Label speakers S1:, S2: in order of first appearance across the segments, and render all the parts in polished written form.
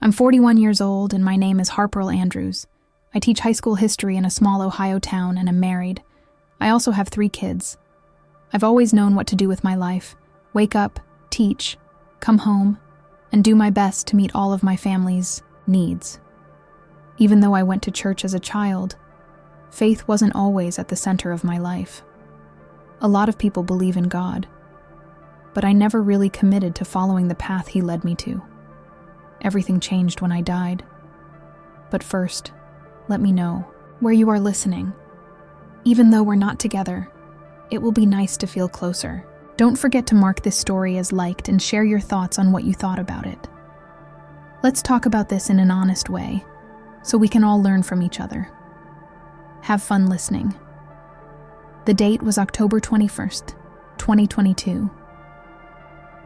S1: I'm 41 years old and my name is Harper Andrews. I teach high school history in a small Ohio town and am married. I also have 3 kids. I've always known what to do with my life: wake up, teach, come home, and do my best to meet all of my family's needs. Even though I went to church as a child, faith wasn't always at the center of my life. A lot of people believe in God, but I never really committed to following the path He led me to. Everything changed when I died. But first, let me know where you are listening. Even though we're not together, it will be nice to feel closer. Don't forget to mark this story as liked and share your thoughts on what you thought about it. Let's talk about this in an honest way, so we can all learn from each other. Have fun listening. The date was October 21st, 2022.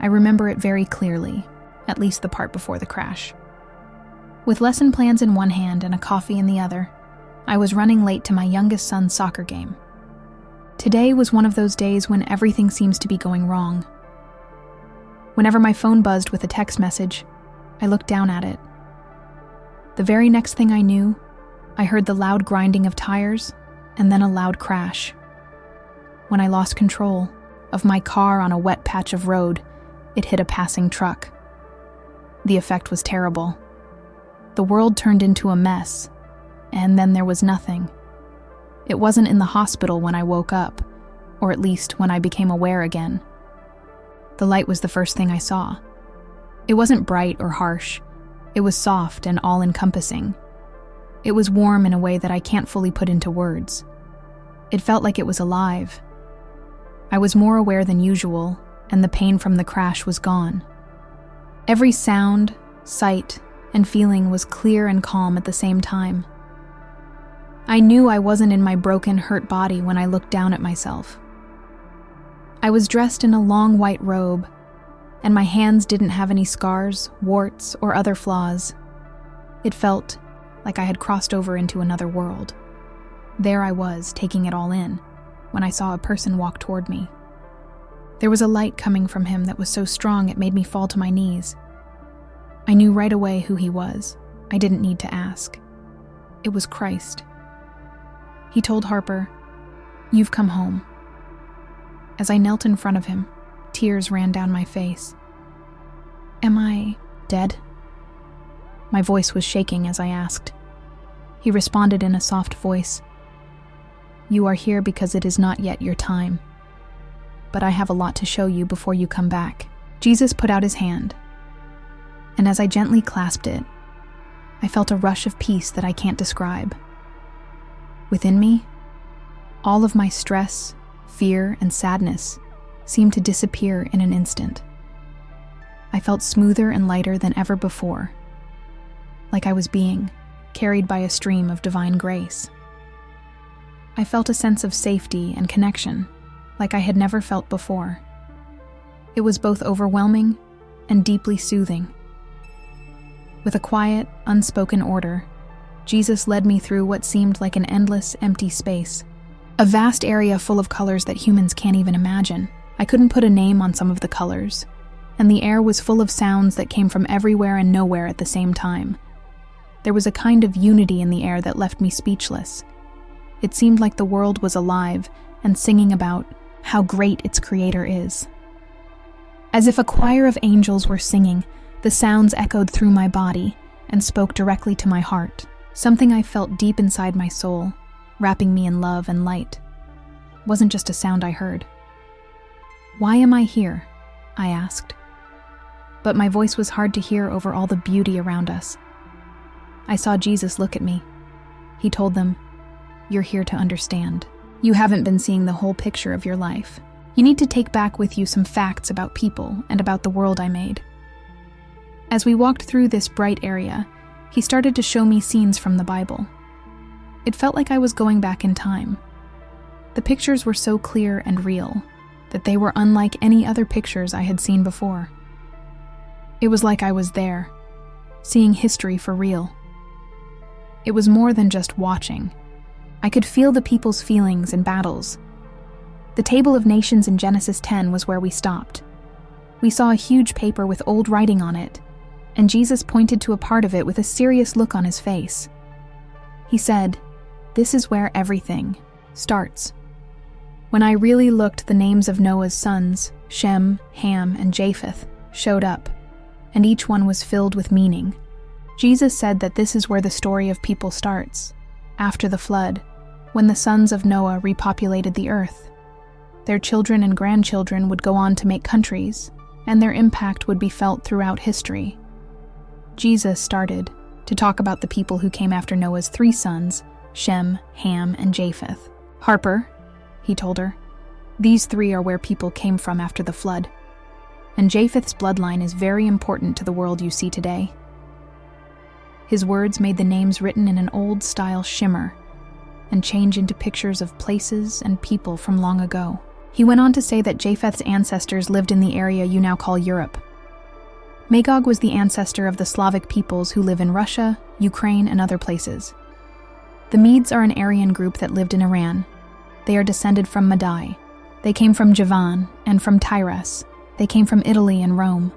S1: I remember it very clearly, at least the part before the crash. With lesson plans in one hand and a coffee in the other, I was running late to my youngest son's soccer game. Today was one of those days when everything seems to be going wrong. Whenever my phone buzzed with a text message, I looked down at it. The very next thing I knew, I heard the loud grinding of tires and then a loud crash. When I lost control of my car on a wet patch of road, it hit a passing truck. The effect was terrible. The world turned into a mess, and then there was nothing. It wasn't in the hospital when I woke up, or at least when I became aware again. The light was the first thing I saw. It wasn't bright or harsh. It was soft and all-encompassing. It was warm in a way that I can't fully put into words. It felt like it was alive. I was more aware than usual, and the pain from the crash was gone. Every sound, sight, and feeling was clear and calm at the same time. I knew I wasn't in my broken, hurt body when I looked down at myself. I was dressed in a long white robe, and my hands didn't have any scars, warts, or other flaws. It felt like I had crossed over into another world. There I was, taking it all in, when I saw a person walk toward me. There was a light coming from him that was so strong it made me fall to my knees. I knew right away who he was. I didn't need to ask. It was Christ. He told Harper, "You've come home." As I knelt in front of him, tears ran down my face. "Am I dead?" My voice was shaking as I asked. He responded in a soft voice, "You are here because it is not yet your time. But I have a lot to show you before you come back." Jesus put out his hand, and as I gently clasped it, I felt a rush of peace that I can't describe. Within me, all of my stress, fear, and sadness seemed to disappear in an instant. I felt smoother and lighter than ever before, like I was being carried by a stream of divine grace. I felt a sense of safety and connection, like I had never felt before. It was both overwhelming and deeply soothing. With a quiet, unspoken order, Jesus led me through what seemed like an endless, empty space. A vast area full of colors that humans can't even imagine. I couldn't put a name on some of the colors, and the air was full of sounds that came from everywhere and nowhere at the same time. There was a kind of unity in the air that left me speechless. It seemed like the world was alive and singing about how great its creator is. As if a choir of angels were singing, the sounds echoed through my body and spoke directly to my heart, something I felt deep inside my soul, wrapping me in love and light. It wasn't just a sound I heard. "Why am I here?" I asked. But my voice was hard to hear over all the beauty around us. I saw Jesus look at me. He told them, "You're here to understand. You haven't been seeing the whole picture of your life. You need to take back with you some facts about people and about the world I made." As we walked through this bright area, he started to show me scenes from the Bible. It felt like I was going back in time. The pictures were so clear and real that they were unlike any other pictures I had seen before. It was like I was there, seeing history for real. It was more than just watching. I could feel the people's feelings and battles. The Table of Nations in Genesis 10 was where we stopped. We saw a huge paper with old writing on it, and Jesus pointed to a part of it with a serious look on his face. He said, "This is where everything starts." When I really looked, the names of Noah's sons, Shem, Ham, and Japheth, showed up, and each one was filled with meaning. Jesus said that this is where the story of people starts, after the flood, when the sons of Noah repopulated the earth. Their children and grandchildren would go on to make countries, and their impact would be felt throughout history. Jesus started to talk about the people who came after Noah's 3 sons, Shem, Ham, and Japheth. "Harper," he told her, "these 3 are where people came from after the flood. And Japheth's bloodline is very important to the world you see today." His words made the names written in an old-style shimmer and change into pictures of places and people from long ago. He went on to say that Japheth's ancestors lived in the area you now call Europe. Magog was the ancestor of the Slavic peoples who live in Russia, Ukraine, and other places. The Medes are an Aryan group that lived in Iran. They are descended from Madai. They came from Javan and from Tyrus. They came from Italy and Rome.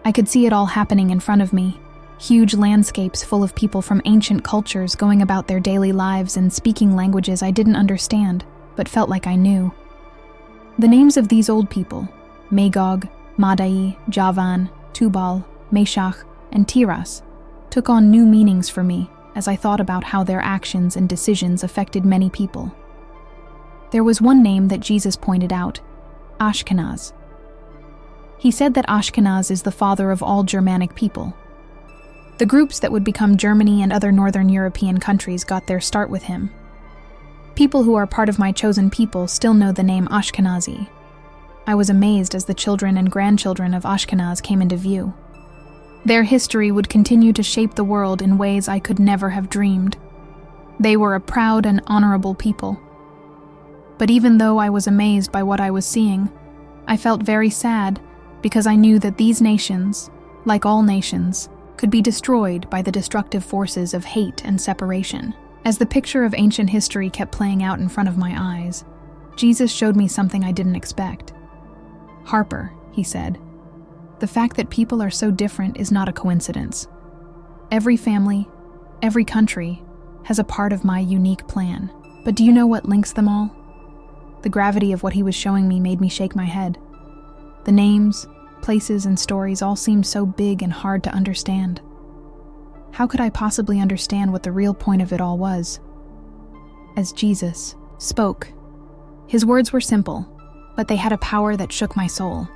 S1: I could see it all happening in front of me. Huge landscapes full of people from ancient cultures going about their daily lives and speaking languages I didn't understand, but felt like I knew. The names of these old people, Magog, Madai, Javan, Tubal, Meshach, and Tiras, took on new meanings for me as I thought about how their actions and decisions affected many people. There was one name that Jesus pointed out, Ashkenaz. He said that Ashkenaz is the father of all Germanic people. The groups that would become Germany and other northern European countries got their start with him. People who are part of my chosen people still know the name Ashkenazi. I was amazed as the children and grandchildren of Ashkenaz came into view. Their history would continue to shape the world in ways I could never have dreamed. They were a proud and honorable people. But even though I was amazed by what I was seeing, I felt very sad because I knew that these nations, like all nations, could be destroyed by the destructive forces of hate and separation. As the picture of ancient history kept playing out in front of my eyes, Jesus showed me something I didn't expect. "Harper," he said, "the fact that people are so different is not a coincidence. Every family, every country, has a part of my unique plan. But do you know what links them all?" The gravity of what he was showing me made me shake my head. The names, places, and stories all seemed so big and hard to understand. How could I possibly understand what the real point of it all was? As Jesus spoke, his words were simple, but they had a power that shook my soul.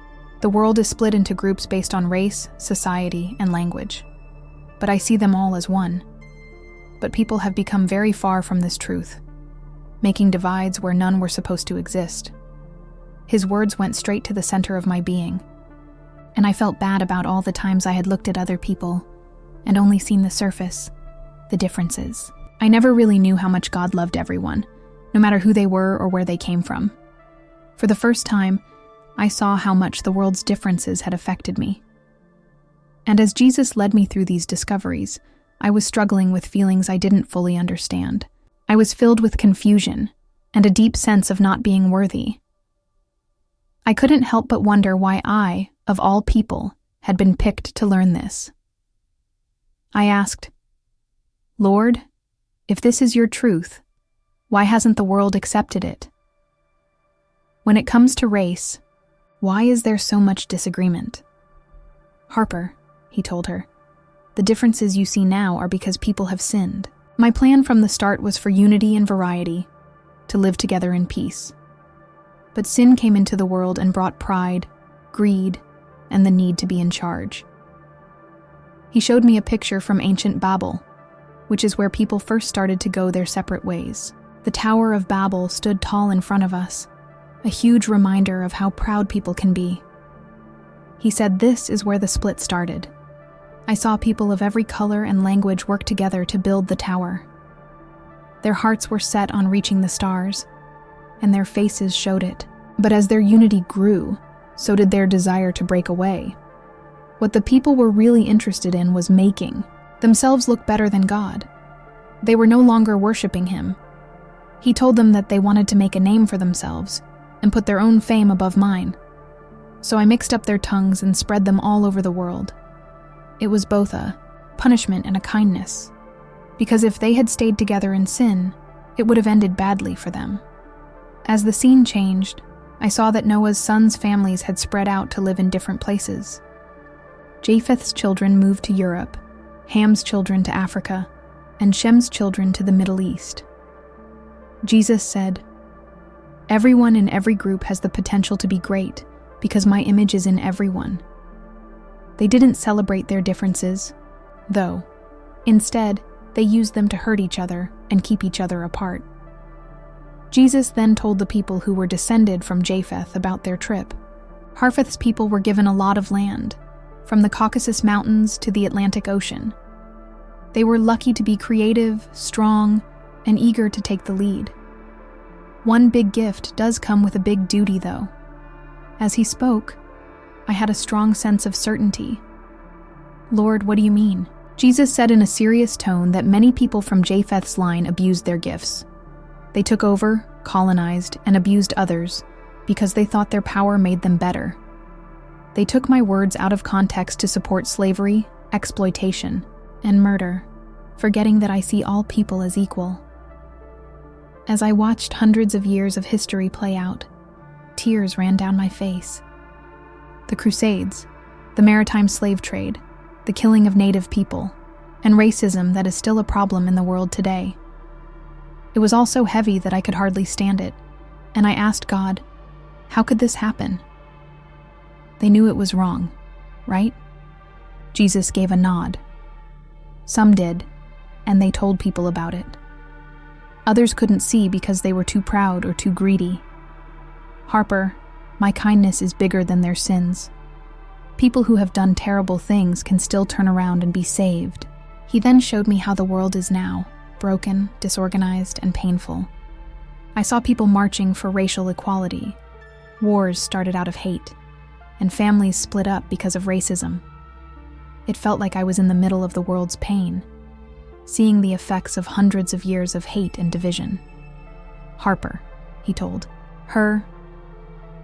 S1: The world is split into groups based on race, society, and language. But I see them all as one. But people have become very far from this truth, making divides where none were supposed to exist. His words went straight to the center of my being, and I felt bad about all the times I had looked at other people and only seen the surface, the differences. I never really knew how much God loved everyone, no matter who they were or where they came from. For the first time, I saw how much the world's differences had affected me. And as Jesus led me through these discoveries, I was struggling with feelings I didn't fully understand. I was filled with confusion and a deep sense of not being worthy. I couldn't help but wonder why I, of all people, had been picked to learn this. I asked, "Lord, if this is your truth, why hasn't the world accepted it? When it comes to race, why is there so much disagreement?" "Harper," he told her, "the differences you see now are because people have sinned. My plan from the start was for unity and variety, to live together in peace. But sin came into the world and brought pride, greed, and the need to be in charge." He showed me a picture from ancient Babel, which is where people first started to go their separate ways. The Tower of Babel stood tall in front of us, a huge reminder of how proud people can be. He said this is where the split started. I saw people of every color and language work together to build the tower. Their hearts were set on reaching the stars, and their faces showed it. But as their unity grew, so did their desire to break away. What the people were really interested in was making themselves look better than God. They were no longer worshiping him. He told them that they wanted to make a name for themselves and put their own fame above mine. So I mixed up their tongues and spread them all over the world. It was both a punishment and a kindness, because if they had stayed together in sin, it would have ended badly for them. As the scene changed, I saw that Noah's sons' families had spread out to live in different places. Japheth's children moved to Europe, Ham's children to Africa, and Shem's children to the Middle East. Jesus said, "Everyone in every group has the potential to be great because my image is in everyone." They didn't celebrate their differences, though. Instead, they used them to hurt each other and keep each other apart. Jesus then told the people who were descended from Japheth about their trip. Japheth's people were given a lot of land, from the Caucasus Mountains to the Atlantic Ocean. They were lucky to be creative, strong, and eager to take the lead. One big gift does come with a big duty, though. As he spoke, I had a strong sense of certainty. "Lord, what do you mean?" Jesus said in a serious tone that many people from Japheth's line abused their gifts. They took over, colonized, and abused others because they thought their power made them better. They took my words out of context to support slavery, exploitation, and murder, forgetting that I see all people as equal. As I watched hundreds of years of history play out, tears ran down my face. The Crusades, the maritime slave trade, the killing of native people, and racism that is still a problem in the world today. It was all so heavy that I could hardly stand it, and I asked God, how could this happen? They knew it was wrong, right? Jesus gave a nod. Some did, and they told people about it. Others couldn't see because they were too proud or too greedy. "Harper, my kindness is bigger than their sins. People who have done terrible things can still turn around and be saved." He then showed me how the world is now, broken, disorganized, and painful. I saw people marching for racial equality. Wars started out of hate, and families split up because of racism. It felt like I was in the middle of the world's pain, seeing the effects of hundreds of years of hate and division. "Harper," he told her,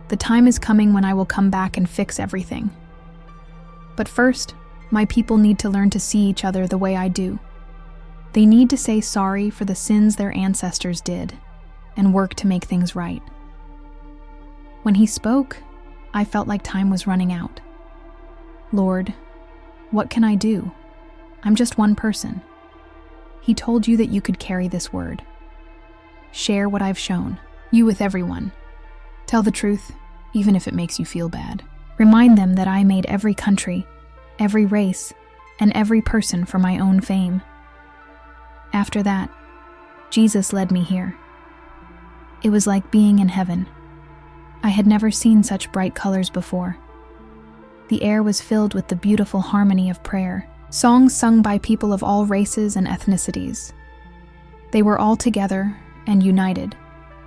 S1: "the time is coming when I will come back and fix everything. But first, my people need to learn to see each other the way I do. They need to say sorry for the sins their ancestors did and work to make things right." When he spoke, I felt like time was running out. "Lord, what can I do? I'm just one person." He told you that you could carry this word. Share what I've shown you with everyone. Tell the truth, even if it makes you feel bad. Remind them that I made every country, every race, and every person for my own fame. After that, Jesus led me here. It was like being in heaven. I had never seen such bright colors before. The air was filled with the beautiful harmony of prayer, songs sung by people of all races and ethnicities. They were all together and united,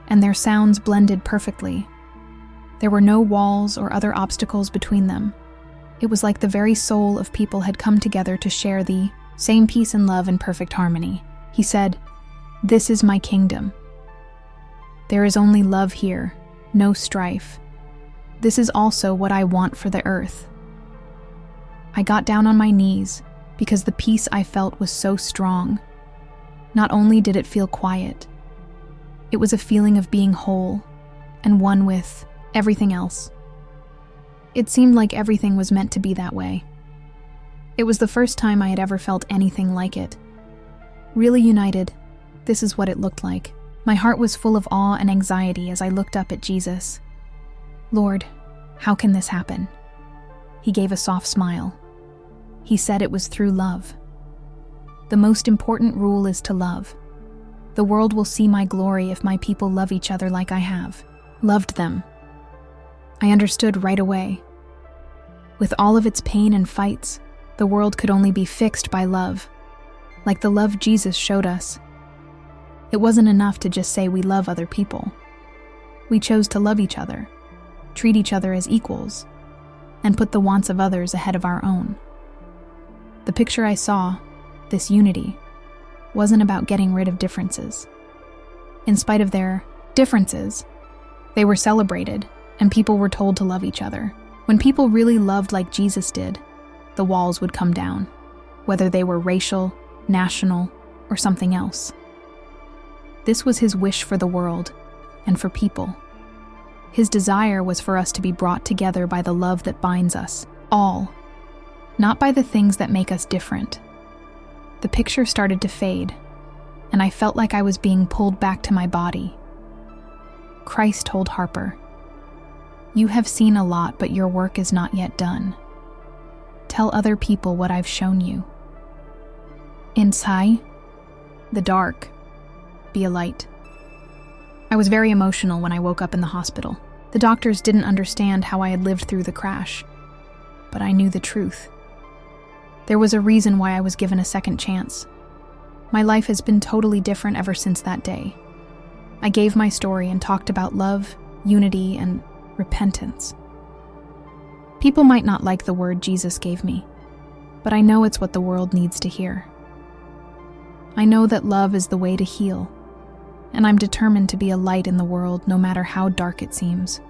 S1: and their sounds blended perfectly. There were no walls or other obstacles between them. It was like the very soul of people had come together to share the same peace and love in perfect harmony. He said, "This is my kingdom. There is only love here, no strife. This is also what I want for the earth." I got down on my knees because the peace I felt was so strong. Not only did it feel quiet, it was a feeling of being whole and one with everything else. It seemed like everything was meant to be that way. It was the first time I had ever felt anything like it. Really united, this is what it looked like. My heart was full of awe and anxiety as I looked up at Jesus. "Lord, how can this happen?" He gave a soft smile. He said it was through love. The most important rule is to love. The world will see my glory if my people love each other like I have loved them. I understood right away. With all of its pain and fights, the world could only be fixed by love, like the love Jesus showed us. It wasn't enough to just say we love other people. We chose to love each other, treat each other as equals, and put the wants of others ahead of our own. The picture I saw, this unity, wasn't about getting rid of differences. In spite of their differences, they were celebrated, and people were told to love each other. When people really loved like Jesus did, the walls would come down, whether they were racial, national, or something else. This was his wish for the world and for people. His desire was for us to be brought together by the love that binds us, all, not by the things that make us different. The picture started to fade, and I felt like I was being pulled back to my body. Christ told Harper, "You have seen a lot, but your work is not yet done. Tell other people what I've shown you. Inside the dark, be a light." I was very emotional when I woke up in the hospital. The doctors didn't understand how I had lived through the crash, but I knew the truth. There was a reason why I was given a second chance. My life has been totally different ever since that day. I gave my story and talked about love, unity, and repentance. People might not like the word Jesus gave me, but I know it's what the world needs to hear. I know that love is the way to heal, and I'm determined to be a light in the world no matter how dark it seems.